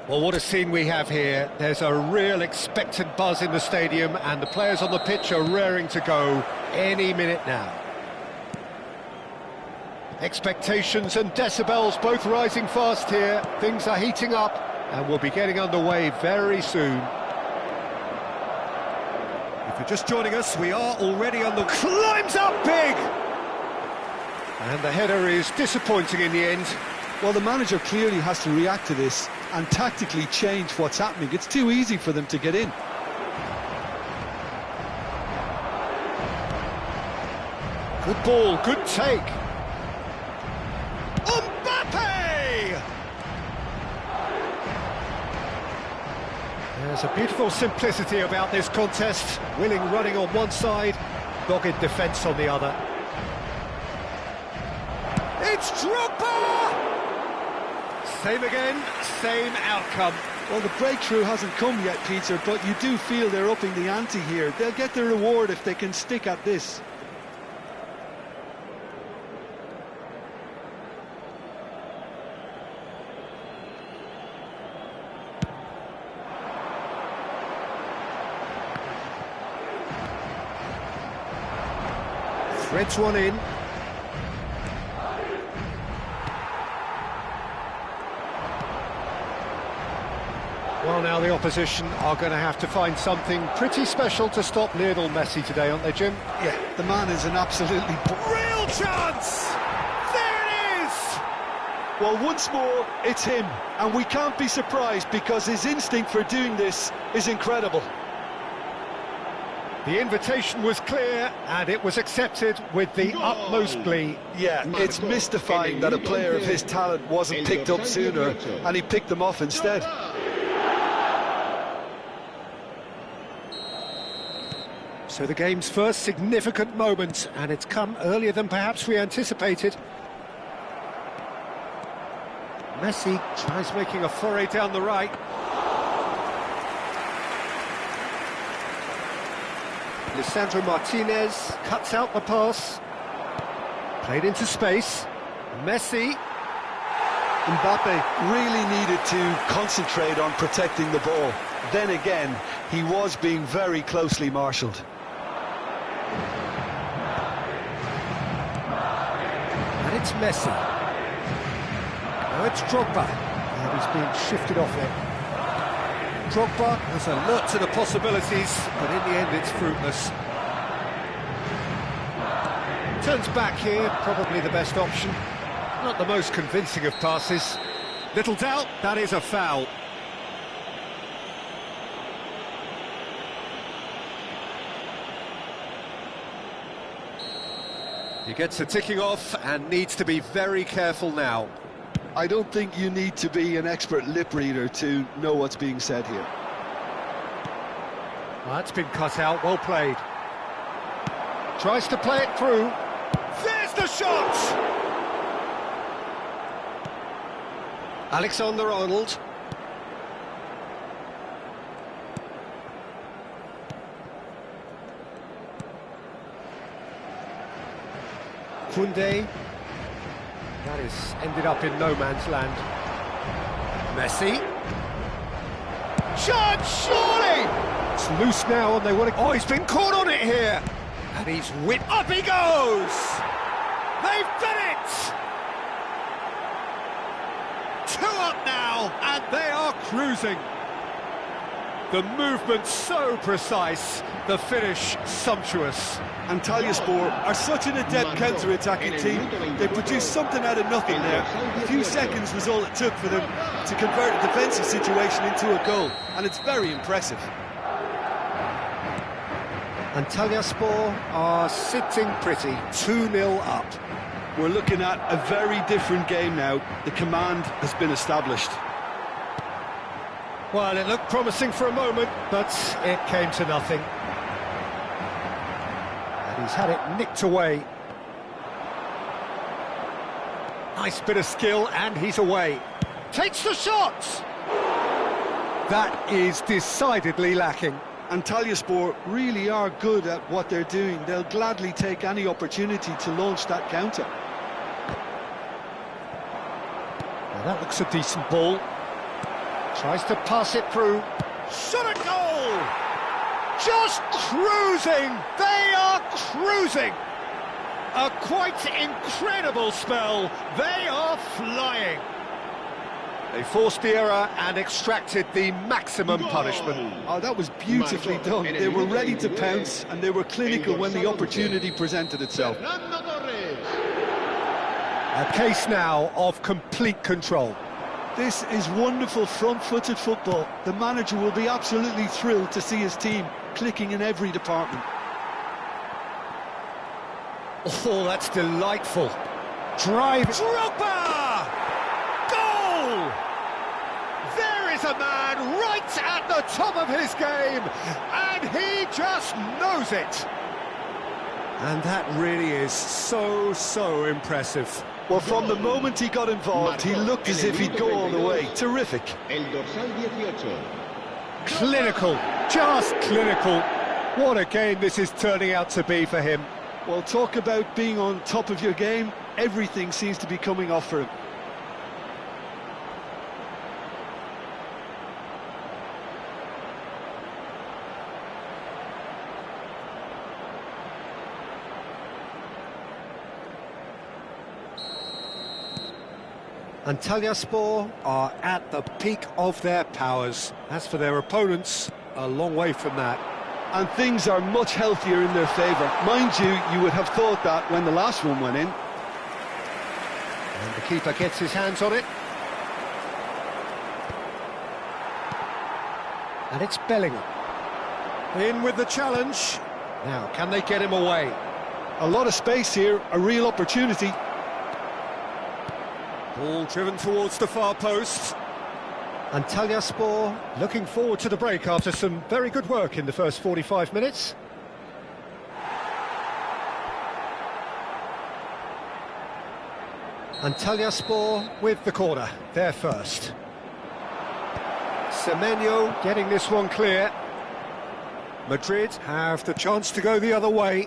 Well, what a scene we have here. There's a real expectant buzz in the stadium, and the players on the pitch are raring to go any minute now. Expectations and decibels both rising fast here. Things are heating up, and we'll be getting underway very soon. If you're just joining us, we are already on the... Climbs up big! And the header is disappointing in the end. Well, the manager clearly has to react to this and tactically change what's happening. It's too easy for them to get in. Good ball, good take. Mbappe! There's a beautiful simplicity about this contest. Willing running on one side, dogged defence on the other. It's Drogba! Same again, same outcome. Well, the breakthrough hasn't come yet, Peter, but you do feel they're upping the ante here. They'll get their reward if they can stick at this. Threads one in. Well, now the opposition are going to have to find something pretty special to stop Lionel Messi today, aren't they, Jim? Yeah, the man is an absolutely... Real chance! There it is! Well, once more, it's him. And we can't be surprised because his instinct for doing this is incredible. The invitation was clear, and it was accepted with the utmost glee. Yeah, it's mystifying that a player of his talent wasn't picked up sooner, and he picked them off instead. So the game's first significant moment, and it's come earlier than perhaps we anticipated. Messi tries making a foray down the right. Lisandro Martinez cuts out the pass. Played into space. Messi. Mbappe really needed to concentrate on protecting the ball. Then again, he was being very closely marshalled. And it's Messi. Now it's Drogba. And he's being shifted off it. Drogba was alert to the possibilities, but in the end it's fruitless. Turns back here, probably the best option. Not the most convincing of passes. Little doubt, that is a foul. He gets the ticking off and needs to be very careful now. I don't think you need to be an expert lip reader to know what's being said here. Well, that's been cut out, well played. Tries to play it through. There's the shot! Alexander-Arnold. Koundé. That is ended up in no man's land. Messi. Chance, surely! It's loose now and they want to... Oh, he's been caught on it here! And he's whipped... Up he goes! They've done it! 2 up now, and they are cruising. The movement so precise, the finish sumptuous. Antalyaspor are such an adept counter-attacking team. They produced something out of nothing there. A few seconds was all it took for them to convert a defensive situation into a goal, and it's very impressive. Antalyaspor are sitting pretty, 2-0 up. We're looking at a very different game now. The command has been established. Well, it looked promising for a moment, but it came to nothing. And he's had it nicked away. Nice bit of skill, and he's away. Takes the shot! That is decidedly lacking. Antalyaspor really are good at what they're doing. They'll gladly take any opportunity to launch that counter. Well, that looks a decent ball. Tries to pass it through. Shot a goal! Just cruising! They are cruising! A quite incredible spell. They are flying. They forced the error and extracted the maximum punishment. Oh, that was beautifully done. They were ready to pounce and they were clinical when the opportunity presented itself. A case now of complete control. This is wonderful front-footed football. The manager will be absolutely thrilled to see his team clicking in every department. Oh, that's delightful. Drive. Drogba! Goal! There is a man right at the top of his game, and he just knows it. And that really is so impressive. Well, from the moment he got involved, he looked as if he'd go all the way. Terrific. Clinical, just clinical. What a game this is turning out to be for him. Well, talk about being on top of your game. Everything seems to be coming off for him. Antalyaspor are at the peak of their powers. As for their opponents, a long way from that. And things are much healthier in their favour. Mind you, you would have thought that when the last one went in. And the keeper gets his hands on it. And it's Bellingham. In with the challenge. Now, can they get him away? A lot of space here, a real opportunity. Ball driven towards the far post. Antalyaspor looking forward to the break after some very good work in the first 45 minutes. Antalyaspor with the corner, there first. Semenyo getting this one clear. Madrid have the chance to go the other way.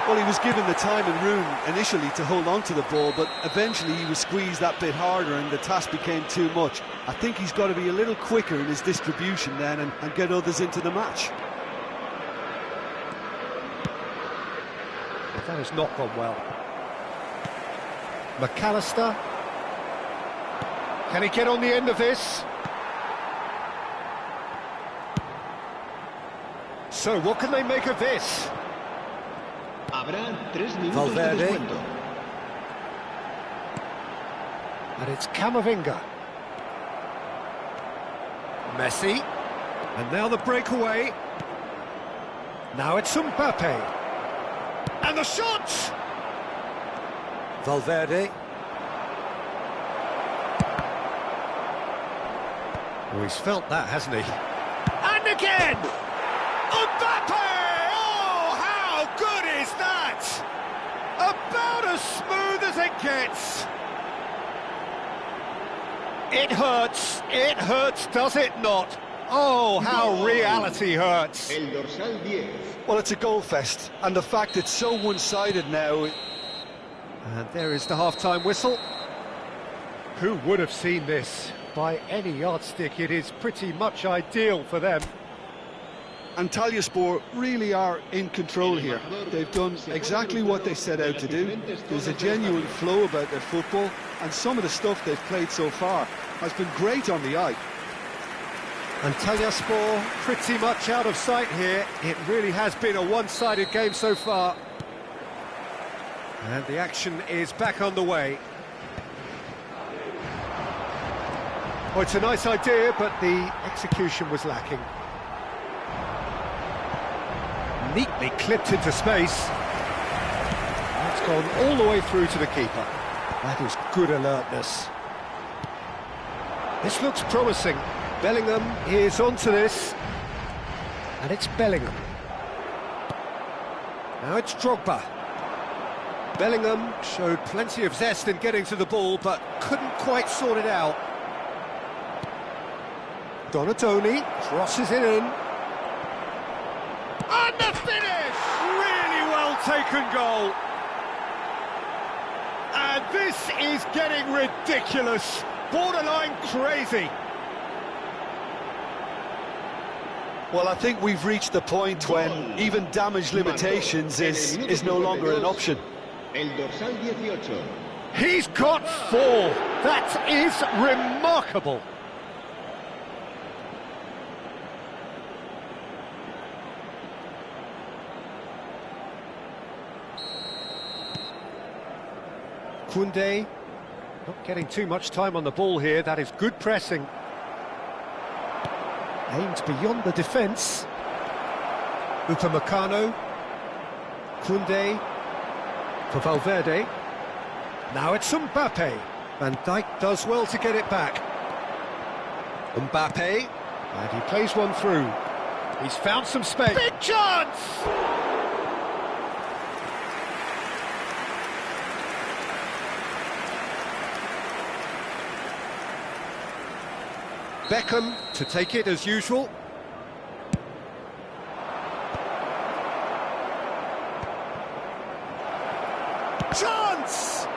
Well, he was given the time and room initially to hold on to the ball, but eventually he was squeezed that bit harder and the task became too much. I think he's got to be a little quicker in his distribution then and get others into the match. That has not gone well. McAllister. Can he get on the end of this? So, what can they make of this? Valverde. And it's Camavinga. Messi. And now the breakaway. Now it's Mbappe. And the shot! Valverde. Oh, he's felt that, hasn't he? And again! Mbappe! Oh, how good is that? About as smooth as it gets. It hurts, does it not? Oh, how reality hurts. Well, it's a goal fest, and the fact it's so one-sided now. And there is the half-time whistle. Who would have seen this? By any yardstick, it is pretty much ideal for them. Antalyaspor really are in control here. They've done exactly what they set out to do. There's a genuine flow about their football, and some of the stuff they've played so far has been great on the eye. Antalyaspor pretty much out of sight here. It really has been a one-sided game so far. And the action is back underway. Oh, it's a nice idea, but the execution was lacking. Neatly clipped into space. That's gone all the way through to the keeper. That is good alertness. This looks promising. Bellingham is onto this. And it's Bellingham. Now it's Drogba. Bellingham showed plenty of zest in getting to the ball, but couldn't quite sort it out. Donatoni crosses it in. And the finish! Really well taken goal. And this is getting ridiculous. Borderline crazy. Well, I think we've reached the point when even damage limitations is no longer an option. He's got 4. That is remarkable. Koundé, not getting too much time on the ball here. That is good pressing. Aimed beyond the defence. Upamecano. Koundé for Valverde. Now it's Mbappe. Van Dijk does well to get it back. Mbappe. And he plays one through. He's found some space. Big chance! Beckham to take it as usual. Chance!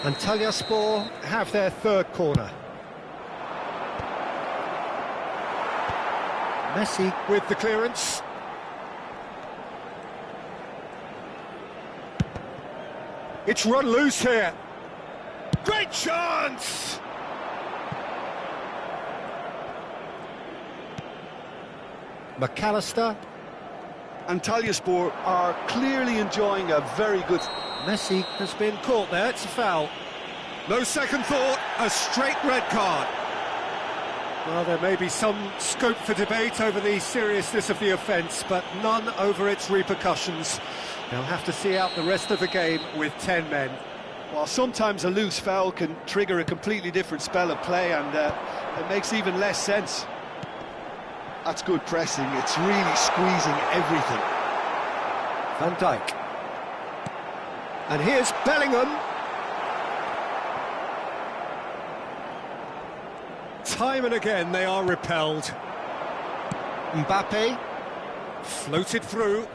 Antalyaspor have their third corner. Messi with the clearance. It's run loose here. Great chance! McAllister. Antalyaspor are clearly enjoying a very good... Messi has been caught there, it's a foul. No second thought, a straight red card. Well, there may be some scope for debate over the seriousness of the offence, but none over its repercussions. They'll have to see out the rest of the game with 10 men. While sometimes a loose foul can trigger a completely different spell of play, and it makes even less sense. That's good pressing, it's really squeezing everything. Van Dijk. And here's Bellingham. Time and again they are repelled. Mbappe. Floated through.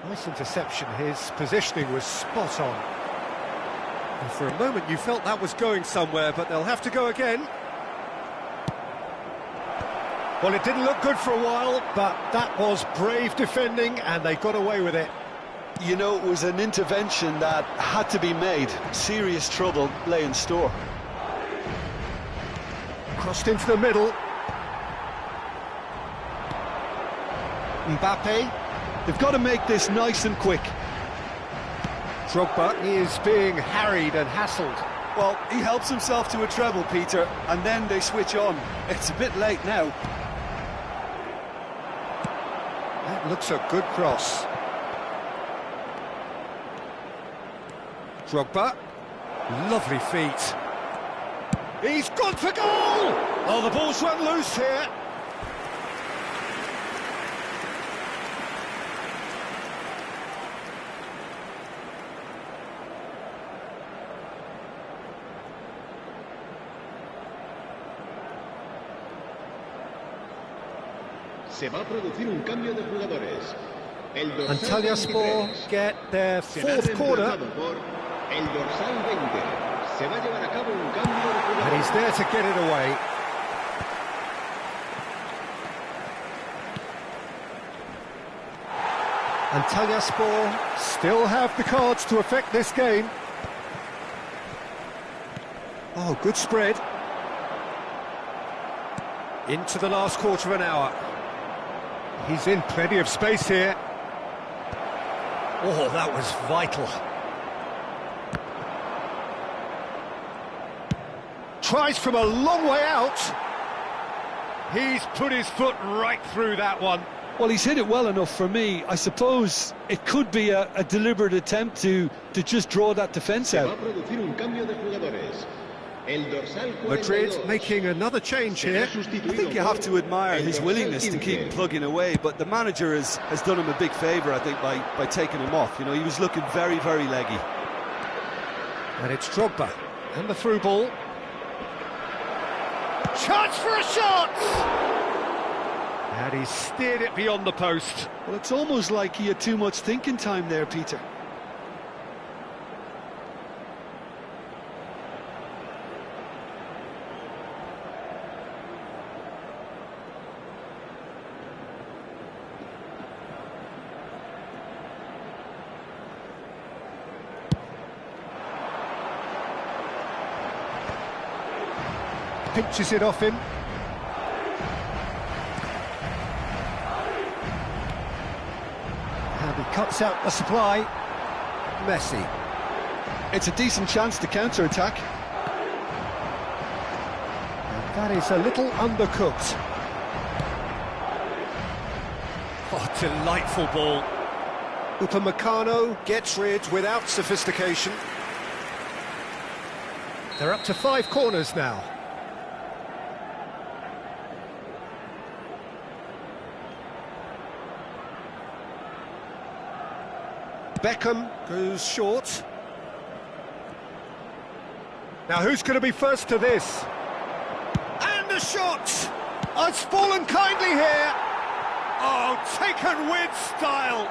Nice interception, his positioning was spot on. And for a moment you felt that was going somewhere, but they'll have to go again. Well, it didn't look good for a while, but that was brave defending and they got away with it. You know, it was an intervention that had to be made. Serious trouble lay in store. Crossed into the middle. Mbappe. They've got to make this nice and quick. Drogba is being harried and hassled. Well, he helps himself to a treble, Peter, and then they switch on. It's a bit late now. That looks a good cross. Drogba. Lovely feet. He's gone for goal! Oh, the ball's run loose here. Se va a producir un cambio de jugadores. Antalyaspor get their fourth corner. El dorsal 20. Se va a llevar a cabo un cambio de jugadores. And he's there to get it away. Antalyaspor still have the cards to affect this game. Oh, good spread. Into the last quarter of an hour. He's in plenty of space here. Oh, that was vital. Tries from a long way out. He's put his foot right through that one. Well, he's hit it well enough for me. I suppose it could be a deliberate attempt to just draw that defence out. Madrid making another change here. I think you have to admire his willingness to keep plugging away, but the manager has done him a big favour, I think, by taking him off. You know, he was looking very, very leggy. And it's Drogba, and the through ball. Chance for a shot! And he steered it beyond the post. Well, it's almost like he had too much thinking time there, Peter. Pinches it off him. And he cuts out the supply. Messi. It's a decent chance to counter-attack. And that is a little undercooked. Oh, delightful ball. Upamecano gets rid without sophistication. They're up to 5 corners now. Beckham goes short. Now who's going to be first to this? And a shot! Oh, it's fallen kindly here. Oh, taken with style.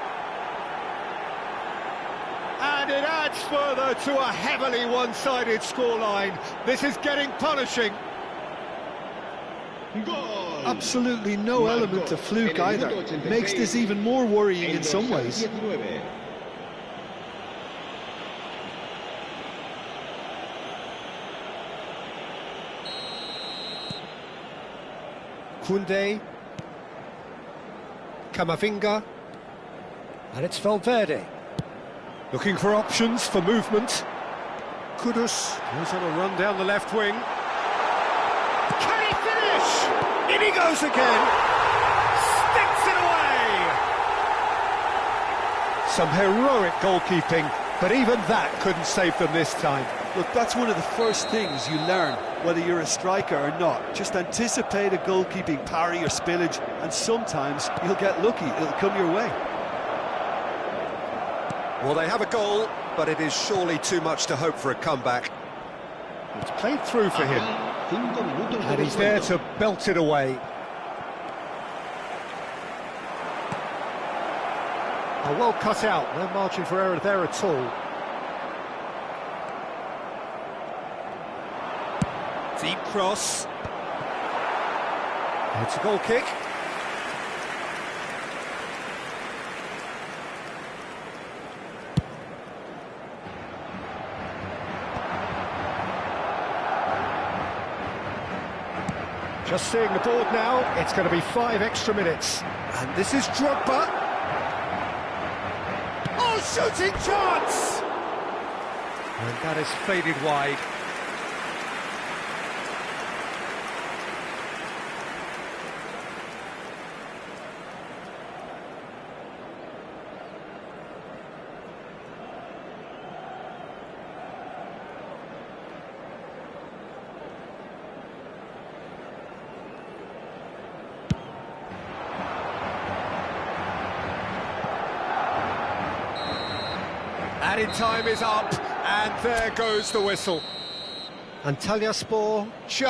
And it adds further to a heavily one-sided scoreline. This is getting punishing. Goal. Absolutely no element of fluke either. Makes this even more worrying in some ways. Koundé, Camavinga, and it's Valverde. Looking for options for movement. Kudus goes on a run down the left wing. Can he finish? In he goes again. Sticks it away. Some heroic goalkeeping, but even that couldn't save them this time. Look, that's one of the first things you learn, whether you're a striker or not. Just anticipate a goalkeeping parry or spillage, and sometimes you'll get lucky, it'll come your way. Well, they have a goal, but it is surely too much to hope for a comeback. It's played through for him, and he's there to belt it away. Oh, well cut out, no margin for error there at all. Deep cross. It's a goal kick. Just seeing the board now, it's going to be 5 extra minutes. And this is Drogba. Oh, shooting chance! And that is faded wide. Added time is up, and there goes the whistle. Antalyaspor just